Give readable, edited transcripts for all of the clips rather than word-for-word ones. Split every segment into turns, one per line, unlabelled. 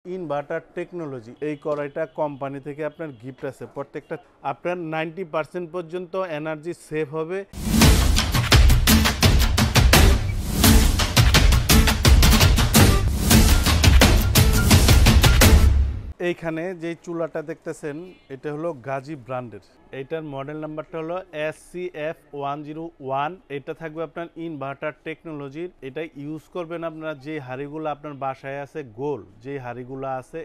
Inverter technology এই কড়াইটা company থেকে আপনার গিফট আছে। প্রত্যেকটা আপনার 90% পর্যন্ত এনার্জি সেভ হবে। এইখানে যে চুলাটা দেখতেছেন এটা হলো গাজী ব্র্যান্ডের। এটার মডেল নাম্বারটা হলো SCF101। এটা থাকবে আপনার ইনভার্টার টেকনোলজির। এটা ইউজ করবেন আপনারা যে হাঁড়িগুলো আপনার বাসায় আছে গোল যে হাঁড়িগুলো আছে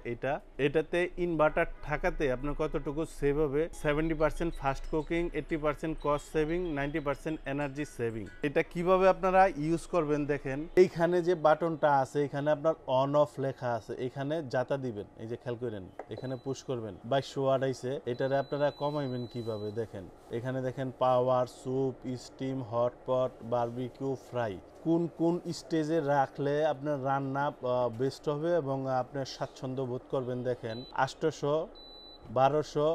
এটাতে ইনভার্টার থাকাতে আপনার কতটুকু সেভ হবে 70% fast cooking, 80% cost saving, 90% energy saving. এটা কিভাবে আপনারা ইউজ করবেন দেখেন, এইখানে যে বাটনটা আছে এখানে আপনার অন অফ লেখা আছে, এখানে যাতা দিবেন, এই যে খেয়াল করেন এখানে পুশ করবেন 2200 ওয়াট আইছে। এটারে আপনারা কমাইবেন কিভাবে দেখেন, এখানে দেখেন power, soup, steam, hotpot, barbecue, fry কোন কোন স্টেজে রাখলে আপনার রান্না বেস্ট হবে এবং আপনার স্বাচ্ছন্দ্য বোধ করবেন। দেখেন 800, 1200,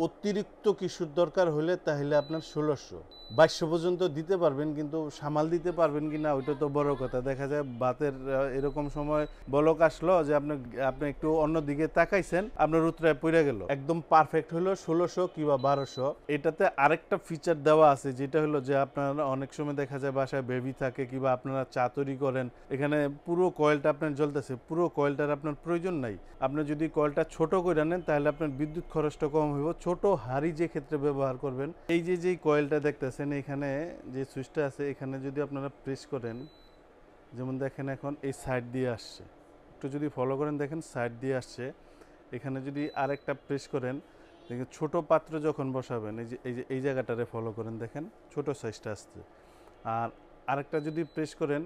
অতিরিক্ত কিছুর দরকার হলে তাহলে আপনার 1600, 2200 পর্যন্ত দিতে পারবেন, কিন্তু সামাল দিতে পারবেন কিনা ওইটা তো বড় কথা। দেখা যায় বাতের এরকম সময় বলক আসলো যে আপনি একটু অন্যদিকে তাকাইছেন, আপনার উত্তরায় পড়ে গেল, একদম পারফেক্ট হলো 1600 কিংবা 1200। এটাতে আরেকটা ফিচার দেওয়া আছে যেটা হলো যে আপনারা অনেক সময় দেখা যায় বাসায় বেবি থাকে কিংবা আপনারা চা তৈরি করেন, এখানে পুরো কয়েলটা আপনার জ্বলতেছে, পুরো কয়েলটার আপনার প্রয়োজন নাই। আপনি যদি কয়েলটা ছোট করে নেন তাহলে আপনার বিদ্যুৎ খরচটা কম হইব। ছোট হাঁড়ি যে ক্ষেত্রে ব্যবহার করবেন, এই যে কয়েলটা দেখতেছেন এখানে যে সুইচটা আছে, এখানে যদি আপনারা প্রেস করেন, যেমন দেখেন এখন এই সাইড দিয়ে আসছে, একটু যদি ফলো করেন দেখেন সাইড দিয়ে আসছে। এখানে যদি আরেকটা প্রেস করেন দেখেন ছোট পাত্র যখন বসাবেন এই জায়গাটারে ফলো করেন দেখেন ছোট সাইজটা আসছে। আর আরেকটা যদি প্রেস করেন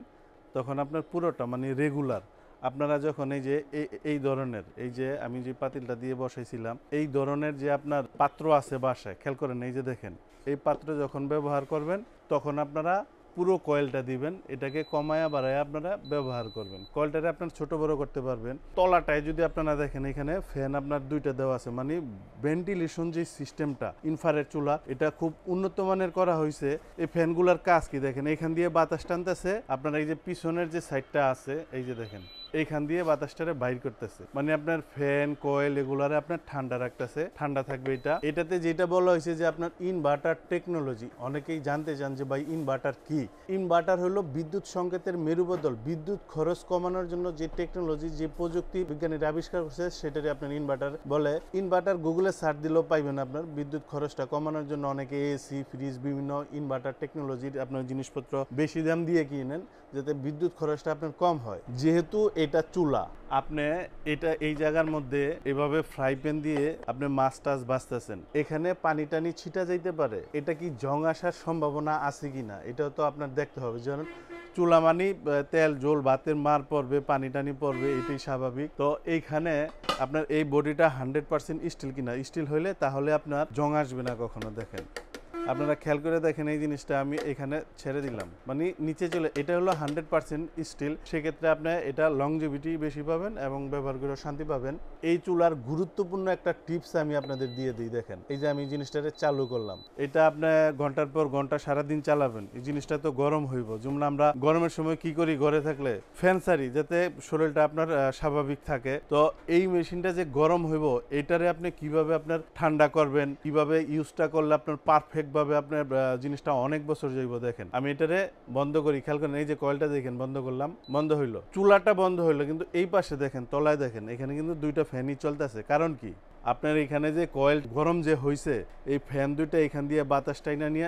তখন আপনার পুরোটা মানে রেগুলার আপনারা যখন এই ধরনের এই যে আমি যে পাতিলটা দিয়ে বসাইছিলাম এই ধরনের যে আপনার পাত্র আছে বাসায়, খেয়াল করেন এই যে দেখেন এই পাত্র যখন ব্যবহার করবেন তখন আপনারা পুরো কয়েলটা দিবেন, এটাকে কমায়া বাড়ায়া আপনারা ব্যবহার করবেন। কয়েলটারে আপনার ছোট বড় করতে পারবেন। তলাটায় যদি আপনারা দেখেন এখানে ফ্যান আপনার দুইটা দেওয়া আছে, মানে ভেন্টিলেশন যে সিস্টেমটা ইনফ্রারেড চুলা এটা খুব উন্নত মানের করা হয়েছে। এই ফ্যানগুলোর কাজ কি দেখেন, এখান দিয়ে বাতাস টানতেছে, আপনার এই যে পিছনের যে সাইডটা আছে এই যে দেখেন এইখান দিয়ে বাতাসটারে বাইর করতেছে, মানে আপনার ফ্যান কয়েল এগুলারে আপনার ঠান্ডা রাখতেছে, ঠান্ডা থাকবে। এটাতে যেটা বলা হয়েছে যে আপনার ইনভার্টার টেকনোলজি। অনেকেই জানতে চান যে ভাই ইনভার্টার কি। ইনভার্টার হলো বিদ্যুৎ সংকেতের মেরুবদল, বিদ্যুৎ খরচ কমানোর জন্য যে টেকনোলজি যে প্রযুক্তি বিজ্ঞানীরা আবিষ্কার করছে সেটারই আপনার ইনভার্টার বলে। ইনভার্টার গুগলে সার্চ দিলেও পাইবেন। আপনার বিদ্যুৎ খরচটা কমানোর জন্য অনেকে এসি, ফ্রিজ, বিভিন্ন ইনভার্টার টেকনোলজির আপনার জিনিসপত্র বেশি দাম দিয়ে কিনেন যাতে বিদ্যুৎ খরচটা আপনার কম হয়। যেহেতু এটা চুলা, আপনি এটা এই জায়গার মধ্যে এভাবে ফ্রাই প্যান দিয়ে আপনি মাছ টাছ ভাজতেছেন, এখানে পানি টানি ছিটা যাইতে পারে, এটা কি জং আসার সম্ভাবনা আছে কিনা এটাও তো আপনার দেখতে হবে। যেমন চুলা মানে তেল জল ভাতের মার পড়বে, পানি টানি পড়বে, এটাই স্বাভাবিক। তো এইখানে আপনার এই বডিটা 100% স্টিল কিনা, স্টিল হইলে তাহলে আপনার জং আসবে না কখনো। দেখেন আপনারা খেয়াল করে দেখেন এই জিনিসটা আমি এখানে ছেড়ে দিলাম, মানে নিচে চলে, এটা হলো 100% স্টিল। সেক্ষেত্রে আপনি এটা লংজিভিটি বেশি পাবেন এবং ব্যবহার করে শান্তি পাবেন। এই চুলার গুরুত্বপূর্ণ একটা টিপস আমি আপনাদের দিয়ে দিই। দেখেন এই যে আমি জিনিসটাকে চালু করলাম, এটা আপনি ঘন্টার পর ঘন্টা সারাদিন চালাবেন, এই জিনিসটা তো গরম হইব। যেমন আমরা গরমের সময় কি করি, ঘরে থাকলে ফ্যান সারি যাতে শরীরটা আপনার স্বাভাবিক থাকে। তো এই মেশিনটা যে গরম হইব এটারে আপনি কিভাবে আপনার ঠান্ডা করবেন, কিভাবে ইউজটা করলে আপনার পারফেক্ট ভাবে আপনার জিনিসটা অনেক বছর যাইব। দেখেন আমি এটারে বন্ধ করি, খেয়াল করেন এই যে কয়েলটা দেখেন বন্ধ করলাম, বন্ধ হইলো, চুলাটা বন্ধ হইলো, কিন্তু এই পাশে দেখেন তলায় দেখেন এখানে কিন্তু দুইটা ফ্যানই চলতেছে। কারণ কি, আপনার এখানে যে কয়েল গরম যে হইছে এই ফ্যান দুইটা এখান দিয়ে বাতাস টাইনা নিয়ে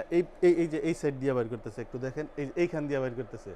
এই যে এই সাইড দিয়ে বাইর করতেছে, একটু দেখেন এইখান দিয়ে বাইর করতেছে,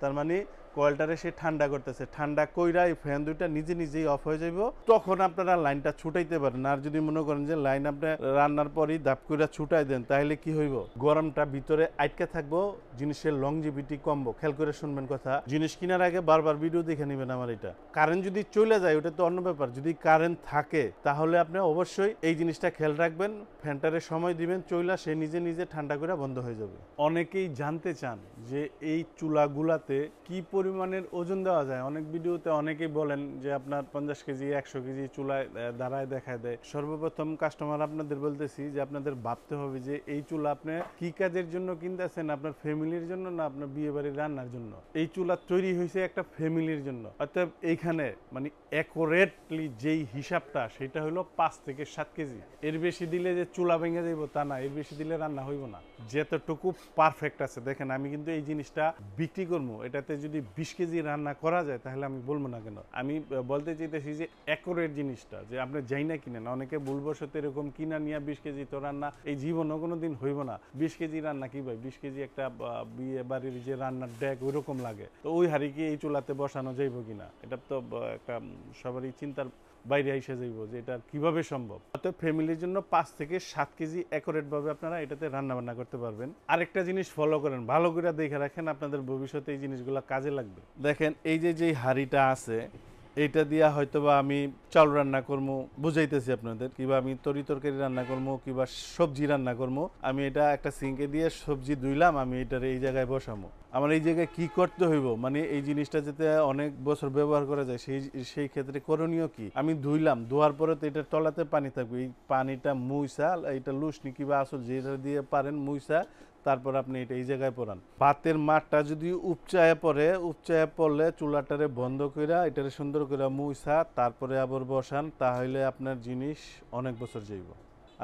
তার মানে কয়েলটারে সে ঠান্ডা করতেছে। ঠান্ডা কইরা এই ফ্যান দুইটা নিজে নিজেই অফ হয়ে যাইব, তখন আপনারা লাইনটা ছুটাইতে পারেন। আর যদি মনে করেন যে লাইন আপনি রান্নার পরই দাপ কইরা ছুটাই দেন তাহলে কি হইব, গরমটা ভিতরে আটকে থাকবো, জিনিসের লংজিভিটি কমবো। খেয়াল করে শুনবেন কথা, জিনিস কেনার আগে বারবার ভিডিও দেখে নেবেন আমার। এটা কারেন্ট যদি চলে যায় ওটা তো অন্য ব্যাপার, যদি কারেন্ট থাকে তাহলে আপনি অবশ্যই এই জিনিসটা খেয়াল রাখবেন, ফ্যানটারে সময় দিবেন, চইলা সে নিজে নিজে ঠান্ডা করে বন্ধ হয়ে যাবে। অনেকেই জানতে চান যে এই চুলাগুলাতে কি পরিমাণের ওজন দেওয়া যায়। অনেক ভিডিওতে অনেকেই বলেন যে আপনার 50 কেজি 100 কেজি চুলায় দাঁড়ায় দেখায় দেয়। সর্বপ্রথম কাস্টমার আপনাদের বলতেছি যে আপনাদের ভাবতে হবে যে এই চুলা আপনি কি কাজের জন্য কিনতেছেন, আপনার ফ্যামিলির জন্য না আপনার বিয়ে বাড়ির রান্নার জন্য। এই চুলা তৈরি হয়েছে একটা ফ্যামিলির জন্য, অর্থাৎ এইখানে মানে অ্যাকুরেটলি যেই হিসাবটা সেটা হলো 5 থেকে 7 কেজি। এর বেশি দিলে যে চুলা ভেঙে যাইব তা না, এর বেশি দিলে রান্না হইব না। যতটুকু পারফেক্ট আছে দেখেন, আমি কিন্তু এই জিনিসটা বিক্রি করবো, এটাতে যদি 20 কেজি রান্না করা যায় তাহলে আমি বলবো না কেন। আমি বলতে চাইতেছি যে অ্যাকুরেট জিনিসটা যে আপনি যাই না কিনেন, অনেকে ভুলবশত এরকম কিনা নিয়ে 20 কেজি তো রান্না এই জীবনও কোনোদিন হইব না। 20 কেজি রান্না কি ভাই, 20 কেজি একটা বিয়ে বাড়ির যে রান্নার ডেক ওইরকম লাগে, তো ওই হাড়ি কি এই চুলাতে বসানো যাইব কিনা, এটা তো একটা সবারই চিন্তার বাইরে এসে যাইব যে এটা কিভাবে সম্ভব। অর্থাৎ ফ্যামিলির জন্য 5 থেকে 7 কেজি অ্যাকুরেট ভাবে আপনারা এটাতে রান্না বান্না করতে পারবেন। আরেকটা জিনিস ফলো করেন, ভালো করে দেখে রাখেন, আপনাদের ভবিষ্যতে এই জিনিসগুলো কাজে লাগবে। দেখেন এই যে হাঁড়িটা আছে, এইটা দিয়া হয়তোবা আমি চাল রান্না করবো, বুঝাইতেছি আপনাদের, কিবা আমি তরকারি রান্না করবো, কিবা সবজি রান্না করবো। আমি এটা একটা সিঙ্কে দিয়ে সবজি ধুইলাম, আমি এটার এই জায়গায় বসাবো। আমার এই জায়গায় কি করতে হইব, মানে এই জিনিসটা যাতে অনেক বছর ব্যবহার করা যায় সেই ক্ষেত্রে করণীয় কি, আমি ধুইলাম, ধোয়ার পরে তো এটার তলাতে পানি থাকবে, এই পানিটা মুইসা, এটা লুসনি কিবা আসল যেটা দিয়ে পারেন মুইসা, তারপর আপনি এটা এই জায়গায় পরান। ভাতের মাঠটা যদি উপচায় পড়লে চুলাটারে বন্ধ কইরা এটারে সুন্দর করে মুইসা তারপরে আবার বসান, তাহলে আপনার জিনিস অনেক বছর যাইব।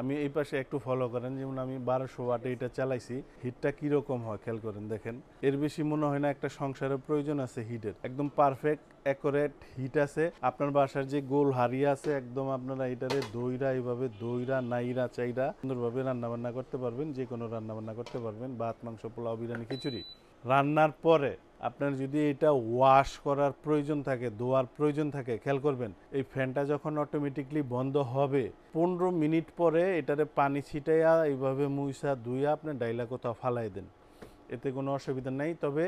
আমি এই পাশে একটু ফলো করেন, যেমন আমি 1200 ওয়াটে এটা চালাইছি, হিটটা কিরকম হয় খেয়াল করেন। দেখেন এর বেশি মনে হয় না একটা সংসারের প্রয়োজন আছে হিটের, একদম পারফেক্ট অ্যাকুরেট হিট আছে। আপনার বাসার যে গোল হাড়ি আছে, একদম আপনারা এটারে দইরা এইভাবে দইরা নাইরা চাইরা সুন্দরভাবে রান্না বান্না করতে পারবেন, যে কোনো রান্না বান্না করতে পারবেন, ভাত মাংস পোলাও বিরিয়ানি খিচুড়ি। রান্নার পরে আপনার যদি এটা ওয়াশ করার প্রয়োজন থাকে, ধোয়ার প্রয়োজন থাকে, খেয়াল করবেন এই ফ্যানটা যখন অটোমেটিকলি বন্ধ হবে 15 মিনিট পরে এটারে পানি ছিটাইয়া এইভাবে মুইসা ধুইয়া আপনি ডাইলা কোথাও ফালাই দেন, এতে কোনো অসুবিধা নেই। তবে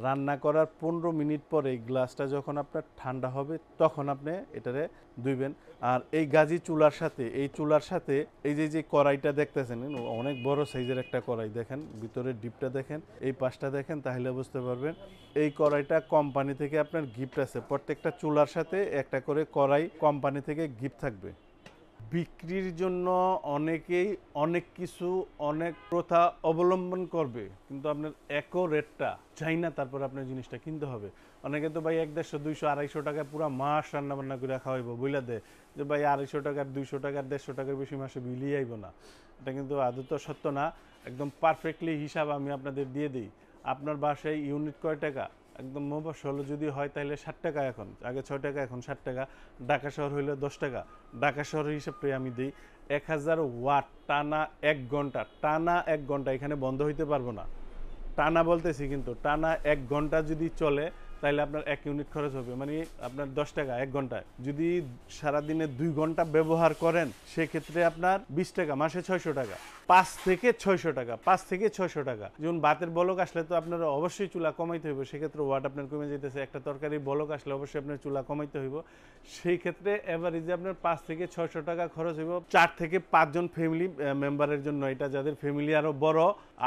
রান্না করার 15 মিনিট পরে এই গ্লাসটা যখন আপনার ঠান্ডা হবে তখন আপনি এটারে ধুইবেন। আর এই গাজি চুলার সাথে এই যে কড়াইটা দেখতেছেন, অনেক বড় সাইজের একটা কড়াই, দেখেন ভিতরের ডিপটা দেখেন, এই পাশটা দেখেন, তাহলে বুঝতে পারবেন। এই কড়াইটা কোম্পানি থেকে আপনার গিফট আছে, প্রত্যেকটা চুলার সাথে একটা করে কড়াই কোম্পানি থেকে গিফট থাকবে। বিক্রির জন্য অনেকেই অনেক কিছু অনেক প্রথা অবলম্বন করবে, কিন্তু আপনার রেটটা চাই না, তারপর আপনার জিনিসটা কিনতে হবে। অনেকে তো ভাই 150 200 250 টাকায় পুরো মাস রান্না বান্না করে খাওয়াইব, বইলা দে যে ভাই 250 টাকার 200 টাকার 150 টাকার বেশি মাসে বিলিয়ে আইব না। এটা কিন্তু আদৌ তো সত্য না। একদম পারফেক্টলি হিসাব আমি আপনাদের দিয়ে দিই। আপনার বাসায় ইউনিট কয় টাকা, একদম মোবাইল যদি হয় তাহলে 60 টাকা, এখন আগে 6 টাকা এখন 60 টাকা। ঢাকা শহর হইলে 10 টাকা। ঢাকা শহরের হিসাবটাই আমি দিই। 1000 ওয়াট টানা 1 ঘন্টা, টানা 1 ঘন্টা এখানে বন্ধ হইতে পারবো না। টানা বলতেছি, কিন্তু টানা 1 ঘন্টা যদি চলে তাহলে আপনার 1 ইউনিট খরচ হবে, মানে আপনার 10 টাকা 1 ঘন্টায়। যদি সারাদিনে 2 ঘন্টা ব্যবহার করেন সেক্ষেত্রে আপনার 20 টাকা, মাসে 600 টাকা, 5 থেকে 600 টাকা, 5 থেকে 600 টাকা। যেমন ভাতের বলক আসলে তো আপনার অবশ্যই চুলা কমাইতে হইব, সেক্ষেত্রে ওয়াট আপনার কমে যেতেছে। একটা তরকারি বলক আসলে অবশ্যই আপনার চুলা কমাইতে হইব, সেই ক্ষেত্রে এভারেজে আপনার 5 থেকে 600 টাকা খরচ হইব 4 থেকে 5 জন ফ্যামিলি মেম্বারের জন্য। এটা যাদের ফ্যামিলি আরো বড়,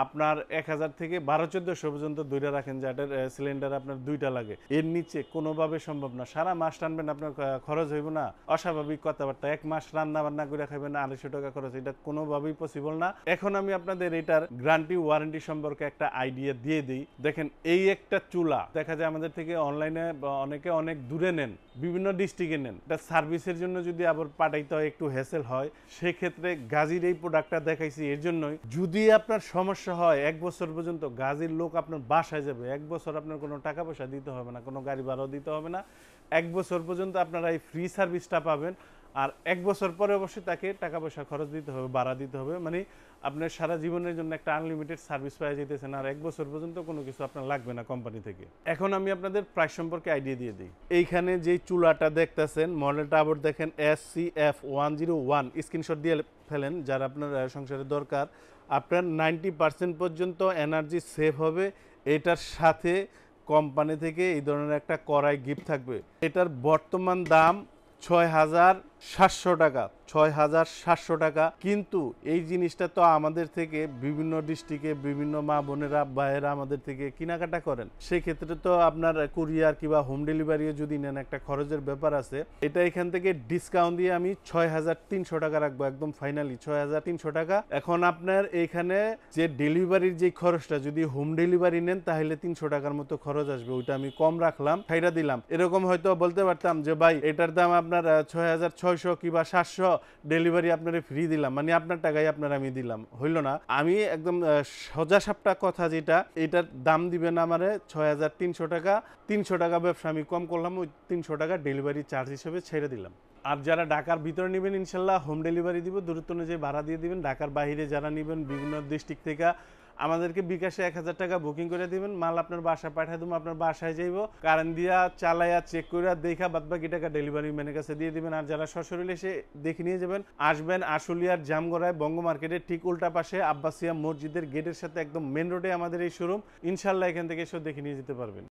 আপনার 1000 থেকে 1200-1400 পর্যন্ত দুইটা রাখেন, যাদের সিলিন্ডার আপনার 2টা লাগে, এর নিচে কোনোভাবে সম্ভব না। সারা মাস টানবেন, আপনার খরচ হইব না। অস্বাভাবিক কথাবার্তা, 1 মাস রান্না বান্না করে খাবেন 250 টাকা খরচ, এটা কোনোভাবেই পসিবল না। এখন আমি আপনাদের এটার গ্যারান্টি ওয়ারেন্টি সম্পর্কে একটা আইডিয়া দিয়ে দিই। দেখেন এই একটা চুলা দেখা যায় আমাদের থেকে অনলাইনে অনেকে অনেক দূরে নেন, বিভিন্ন ডিস্ট্রিক্টে নেন, এটা সার্ভিসের জন্য যদি আবার পাঠাইতে হয় একটু হ্যাসেল হয়, সেক্ষেত্রে গাজীর এই প্রোডাক্টটা দেখাইছি এর জন্যই। যদি আপনার সমস্যা হয় 1 বছর পর্যন্ত গাজীর লোক আপনার বাসায় যাবে, 1 বছর আপনার কোনো টাকা পয়সা দিতে হবে না, কোনো গাড়ি ভাড়াও দিতে হবে না। 1 বছর পর্যন্ত আপনারা এই ফ্রি সার্ভিসটা পাবেন। আর 1 বছর পরে অবশ্যই তাকে টাকা পয়সা খরচ দিতে হবে, ভাড়া দিতে হবে, মানে আপনার সারা জীবনের জন্য একটা আনলিমিটেড সার্ভিস পাওয়া যেতেছেন। আর 1 বছর পর্যন্ত কোনো কিছু আপনার লাগবে না কোম্পানি থেকে। এখন আমি আপনাদের প্রাইস সম্পর্কে আইডিয়া দিয়ে দিই। এইখানে যে চুলাটা দেখতেছেন, মডেলটা আবার দেখেন SCF101, স্ক্রিনশট দিয়ে ফেলেন যারা আপনার সংসারে দরকার। আপনার 90% পর্যন্ত এনার্জি সেভ হবে। এটার সাথে কোম্পানি থেকে এই ধরনের একটা কড়াই গিফট থাকবে। এটার বর্তমান দাম 6,700 টাকা, 6,700 টাকা। কিন্তু এই জিনিসটা তো আমাদের থেকে বিভিন্ন ডিস্ট্রিক্টে বিভিন্ন মা বোনেরা ভাইয়েরা আমাদের থেকে কেনাকাটা করেন, সেই ক্ষেত্রে তো আপনার কুরিয়ার কিংবা হোম ডেলিভারিও যদি নেন একটা খরচের ব্যাপার আছে। এটা এখান থেকে ডিসকাউন্ট দিয়ে আমি 6,300 টাকা রাখবো, একদম ফাইনালি 6,300 টাকা। এখন আপনার এইখানে যে ডেলিভারির যে খরচটা, যদি হোম ডেলিভারি নেন তাহলে 300 টাকার মতো খরচ আসবে, ওইটা আমি কম রাখলাম, খাইরা দিলাম। এরকম হয়তো বলতে পারতাম যে ভাই এটার দাম আপনার 6,600 কিংবা 700, ডেলিভারি আপনার ফ্রি দিলাম, মানে আপনার টাকায় আপনার আমি দিলাম, হইল না। আমি একদম সোজা সাপটা কথা যেটা, এটার দাম দিবেন আমারে 6,300 টাকা। 300 টাকা ব্যবসা আমি কম করলাম, ওই 300 টাকা ডেলিভারি চার্জ হিসেবে ছেড়ে দিলাম। আর যারা ঢাকার ভিতরে নেবেন ইনশাল্লাহ হোম ডেলিভারি দিব, দূরত্ব অনুযায়ী ভাড়া দিয়ে দিবেন। ঢাকার বাইরে যারা নেবেন বিভিন্ন ডিস্ট্রিক্ট থেকে আমাদেরকে বিকাশে 1,000 টাকা বুকিং করে দিবেন, মাল আপনার বাসায় পাঠিয়ে দেবো, আপনার বাসায় যাইব, কারেন্ট দিয়া চালাইয়া চেক করে দেখা বাদবাকি টাকা ডেলিভারি ম্যানের কাছে দিয়ে দিবেন। আর যারা সশরীরে এসে দেখে নিয়ে যাবেন, আসবেন আশুলিয়ার জামগড়ায় বঙ্গ মার্কেটের ঠিক উল্টা পাশে আব্বাসিয়া মসজিদের গেটের সাথে একদম মেন রোডে আমাদের এই শোরুম। ইনশাল্লাহ এখান থেকে এসে দেখে নিয়ে যেতে পারবেন।